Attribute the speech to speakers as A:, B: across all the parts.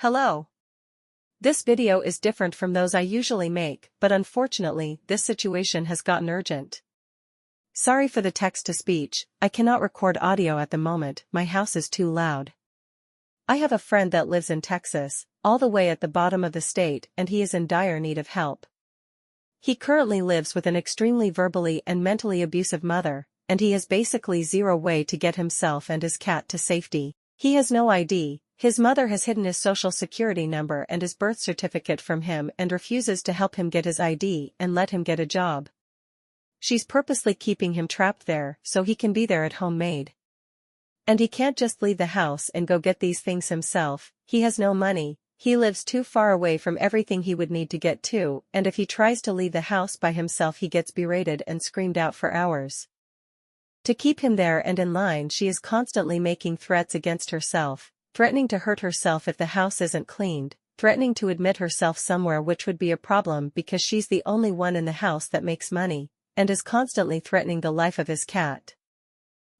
A: Hello. This video is different from those I usually make, but unfortunately, this situation has gotten urgent. Sorry for the text-to-speech, I cannot record audio at the moment, my house is too loud. I have a friend that lives in Texas, all the way at the bottom of the state, and he is in dire need of help. He currently lives with an extremely verbally and mentally abusive mother, and he has basically zero way to get himself and his cat to safety. He has no ID. His mother has hidden his social security number and his birth certificate from him and refuses to help him get his ID and let him get a job. She's purposely keeping him trapped there so he can be there at home maid. And he can't just leave the house and go get these things himself, he has no money, he lives too far away from everything he would need to get to, and if he tries to leave the house by himself he gets berated and screamed out for hours. To keep him there and in line she is constantly making threats against herself, threatening to hurt herself if the house isn't cleaned, threatening to admit herself somewhere which would be a problem because she's the only one in the house that makes money, and is constantly threatening the life of his cat.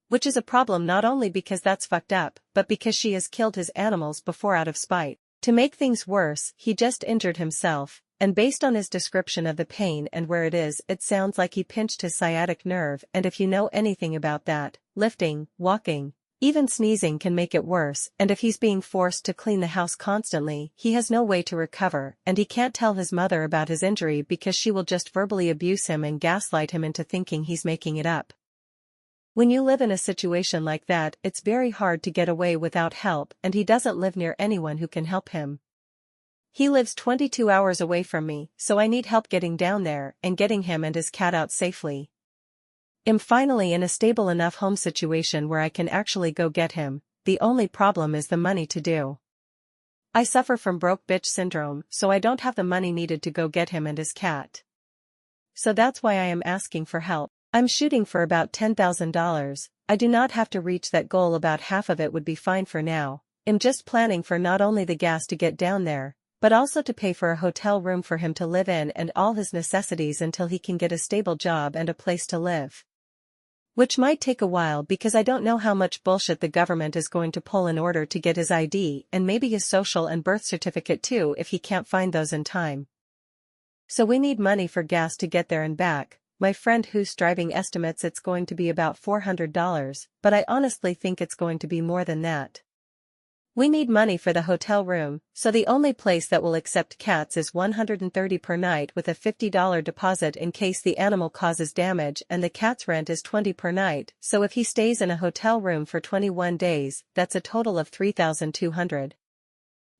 A: Which is a problem not only because that's fucked up, but because she has killed his animals before out of spite. To make things worse, he just injured himself, and based on his description of the pain and where it is, it sounds like he pinched his sciatic nerve, and if you know anything about that, lifting, walking, even sneezing can make it worse, and if he's being forced to clean the house constantly, he has no way to recover, and he can't tell his mother about his injury because she will just verbally abuse him and gaslight him into thinking he's making it up. When you live in a situation like that, it's very hard to get away without help, and he doesn't live near anyone who can help him. He lives 22 hours away from me, so I need help getting down there and getting him and his cat out safely. I'm finally in a stable enough home situation where I can actually go get him, the only problem is the money to do. I suffer from broke bitch syndrome, so I don't have the money needed to go get him and his cat. So that's why I am asking for help. I'm shooting for about $10,000, I do not have to reach that goal, about half of it would be fine for now. I'm just planning for not only the gas to get down there, but also to pay for a hotel room for him to live in and all his necessities until he can get a stable job and a place to live. Which might take a while because I don't know how much bullshit the government is going to pull in order to get his ID and maybe his social and birth certificate too if he can't find those in time. So we need money for gas to get there and back. My friend who's driving estimates it's going to be about $400, but I honestly think it's going to be more than that. We need money for the hotel room, so the only place that will accept cats is $130 per night with a $50 deposit in case the animal causes damage, and the cat's rent is $20 per night, so if he stays in a hotel room for 21 days, that's a total of $3,200.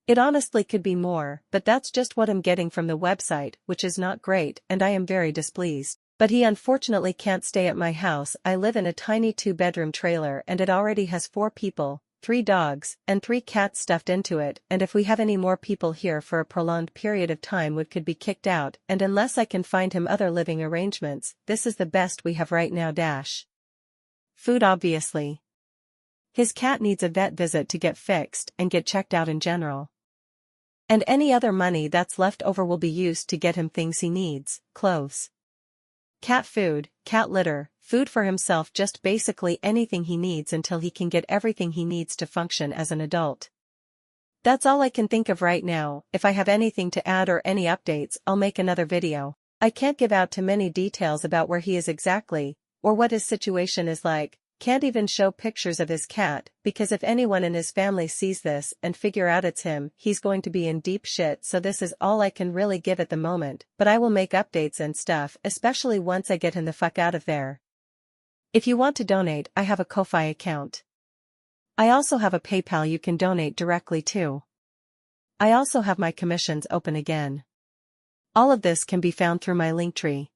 A: It honestly could be more, but that's just what I'm getting from the website, which is not great, and I am very displeased. But he unfortunately can't stay at my house. I live in a tiny 2-bedroom trailer and it already has 4 people, 3 dogs, and 3 cats stuffed into it, and if we have any more people here for a prolonged period of time we could be kicked out, and unless I can find him other living arrangements, this is the best we have right now. Food obviously. His cat needs a vet visit to get fixed and get checked out in general. And any other money that's left over will be used to get him things he needs, clothes, cat food, cat litter, food for himself, just basically anything he needs until he can get everything he needs to function as an adult. That's all I can think of right now. If I have anything to add or any updates, I'll make another video. I can't give out too many details about where he is exactly, or what his situation is like. Can't even show pictures of his cat, because if anyone in his family sees this and figure out it's him, he's going to be in deep shit, so this is all I can really give at the moment, but I will make updates and stuff, especially once I get him the fuck out of there. If you want to donate, I have a Ko-Fi account. I also have a PayPal you can donate directly to. I also have my commissions open again. All of this can be found through my Linktree.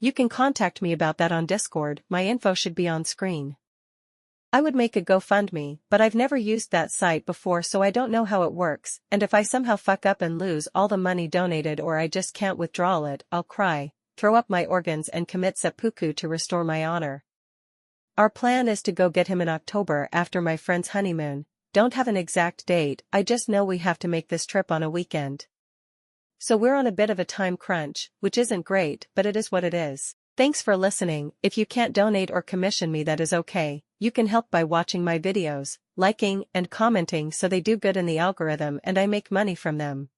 A: You can contact me about that on Discord, my info should be on screen. I would make a GoFundMe, but I've never used that site before so I don't know how it works, and if I somehow fuck up and lose all the money donated or I just can't withdraw it, I'll cry, throw up my organs and commit seppuku to restore my honor. Our plan is to go get him in October after my friend's honeymoon. Don't have an exact date, I just know we have to make this trip on a weekend. So we're on a bit of a time crunch, which isn't great, but it is what it is. Thanks for listening. If you can't donate or commission me, that is okay. You can help by watching my videos, liking and commenting so they do good in the algorithm and I make money from them.